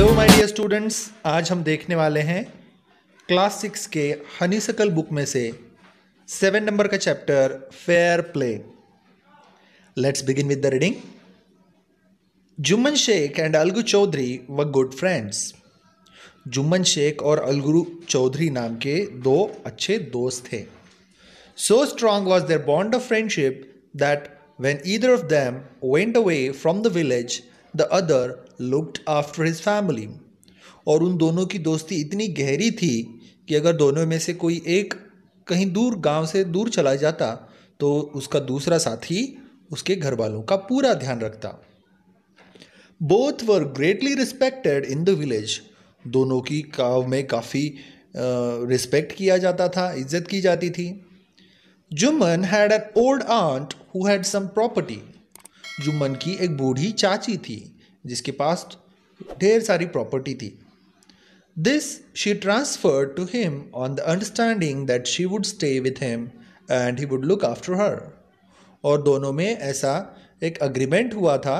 Hello my dear students, आज हम देखने वाले हैं क्लास 6 के हनीसकल बुक में से 7 नंबर का chapter fair play. Let's begin with the reading. Jumman Shaikh and Algu Chaudhary were good friends. Jumman Shaikh और अलगू चौधरी नाम के दो अच्छे दोस्त थे। So strong was their bond of friendship that when either of them went away from the village, the other looked after his family. और उन दोनों की दोस्ती इतनी गहरी थी कि अगर दोनों में से कोई एक कहीं दूर गांव से दूर चला जाता तो उसका दूसरा साथी उसके घर वालों का पूरा ध्यान रखता। Both were greatly respected in the village. दोनों की गाँव में काफ़ी रिस्पेक्ट किया जाता था, इज्जत की जाती थी। Jumman had an old aunt who had sum property. Jumman की एक बूढ़ी चाची थी जिसके पास ढेर सारी प्रॉपर्टी थी। This she transferred to him on the understanding that she would stay with him and he would look after her. और दोनों में ऐसा एक अग्रीमेंट हुआ था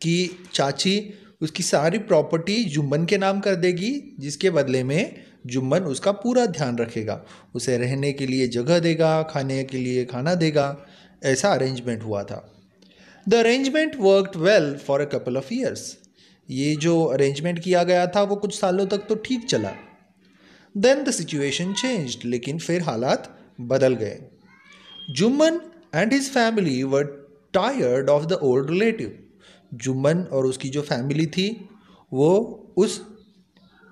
कि चाची उसकी सारी प्रॉपर्टी जुम्मन के नाम कर देगी, जिसके बदले में जुम्मन उसका पूरा ध्यान रखेगा, उसे रहने के लिए जगह देगा, खाने के लिए खाना देगा। ऐसा अरेंजमेंट हुआ था। The arrangement worked well for a couple of years. ये जो अरेंजमेंट किया गया था वो कुछ सालों तक तो ठीक चला। देन द सिचुएशन चेंज्ड, लेकिन फिर हालात बदल गए। Jumman and his family were tired of the old relative. Jumman और उसकी जो फैमिली थी वो उस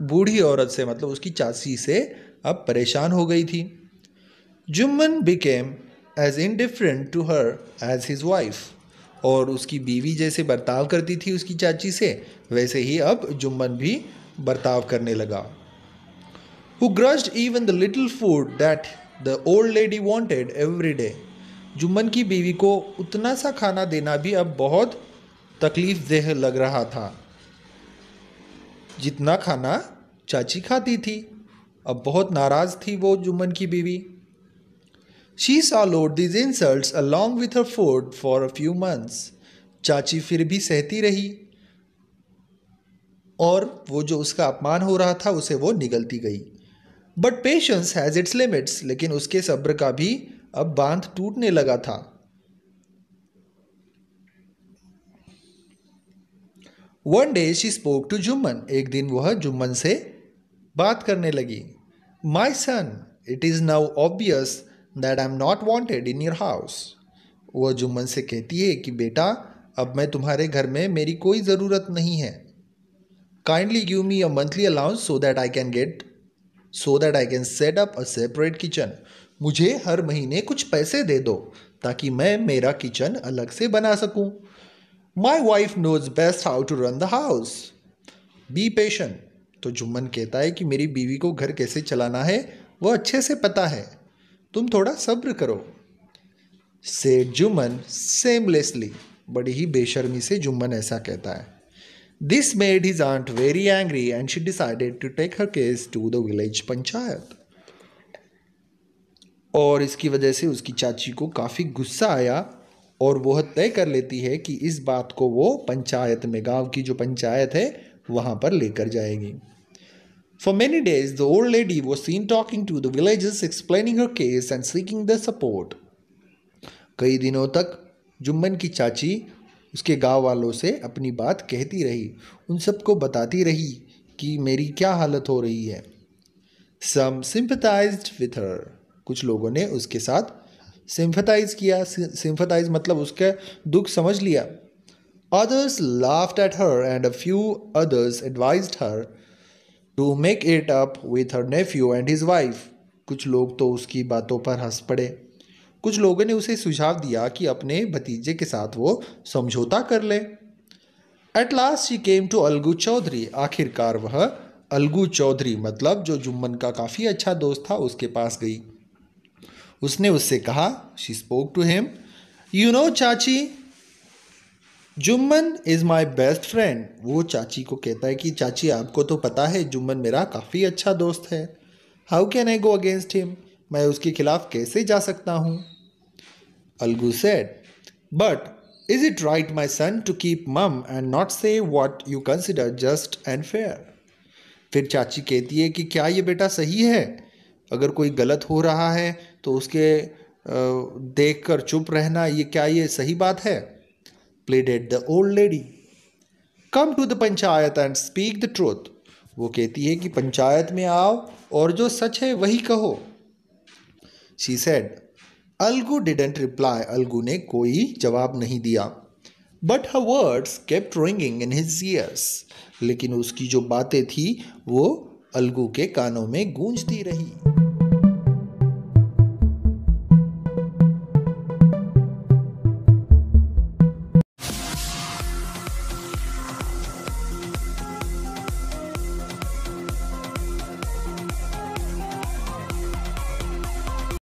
बूढ़ी औरत से, मतलब उसकी चाची से अब परेशान हो गई थी। Jumman became as indifferent to her as his wife. और उसकी बीवी जैसे बर्ताव करती थी उसकी चाची से, वैसे ही अब जुम्मन भी बर्ताव करने लगा। Who grudged even the little food that the old lady wanted every day. Jumman की बीवी को उतना सा खाना देना भी अब बहुत तकलीफ देह लग रहा था जितना खाना चाची खाती थी। अब बहुत नाराज थी वो जुम्मन की बीवी। She swallowed these insults along with her food for a few months. चाची फिर भी सहती रही और वो जो उसका अपमान हो रहा था उसे वो निगलती गई। But patience has its limits. लेकिन उसके सब्र का भी अब बांध टूटने लगा था। One day she spoke to Jumman. एक दिन वह जुम्मन से बात करने लगी। My son, it is now obvious that I am not wanted in your house. वह जुम्मन से कहती है कि बेटा, अब मैं तुम्हारे घर में मेरी कोई ज़रूरत नहीं है। Kindly give me a monthly allowance so that I can set up a separate kitchen. मुझे हर महीने कुछ पैसे दे दो ताकि मैं मेरा किचन अलग से बना सकूं। My wife knows best how to run the house. Be patient. तो जुम्मन कहता है कि मेरी बीवी को घर कैसे चलाना है वो अच्छे से पता है, तुम थोड़ा सब्र करो। Said Jumman shamelessly. बड़ी ही बेशर्मी से जुम्मन ऐसा कहता है। This made his aunt very angry and she decided to take her case to the village panchayat. और इसकी वजह से उसकी चाची को काफ़ी गुस्सा आया और वह तय कर लेती है कि इस बात को वो पंचायत में, गांव की जो पंचायत है वहाँ पर लेकर जाएगी। For many days the old lady was seen talking to the villagers, explaining her case and seeking their support. कई दिनों तक जुम्मन की चाची उसके गांव वालों से अपनी बात कहती रही, उन सबको बताती रही कि मेरी क्या हालत हो रही है। Some sympathized with her. कुछ लोगों ने उसके साथ सिंपथाइज किया। सिंपथाइज मतलब उसका दुख समझ लिया। Others laughed at her and a few others advised her to make it up with her nephew and his wife. कुछ लोग तो उसकी बातों पर हंस पड़े। कुछ लोगों ने उसे सुझाव दिया कि अपने भतीजे के साथ वो समझौता कर ले। At last she came to Algu Chaudhary. आखिरकार वह अलगू चौधरी, मतलब जो जुम्मन का काफ़ी अच्छा दोस्त था, उसके पास गई। उसने उससे कहा, she spoke to him, you know चाची, Jumman is my best friend. वो चाची को कहता है कि चाची आपको तो पता है जुम्मन मेरा काफ़ी अच्छा दोस्त है। How can I go against him, मैं उसके खिलाफ कैसे जा सकता हूँ। Algu said, but Is it right, my son, to keep mum and not say what you consider just and fair? फिर चाची कहती है कि क्या ये बेटा सही है? अगर कोई गलत हो रहा है तो उसके देख कर चुप रहना, ये सही बात है? Pleaded the old lady. Come to the panchayat and speak the truth. वो कहती है कि पंचायत में आओ और जो सच है वही कहो. She said. Algu didn't reply. Algu ने कोई जवाब नहीं दिया. But her words kept ringing in his ears. लेकिन उसकी जो बातें थी वो अलगू के कानों में गूंजती रही.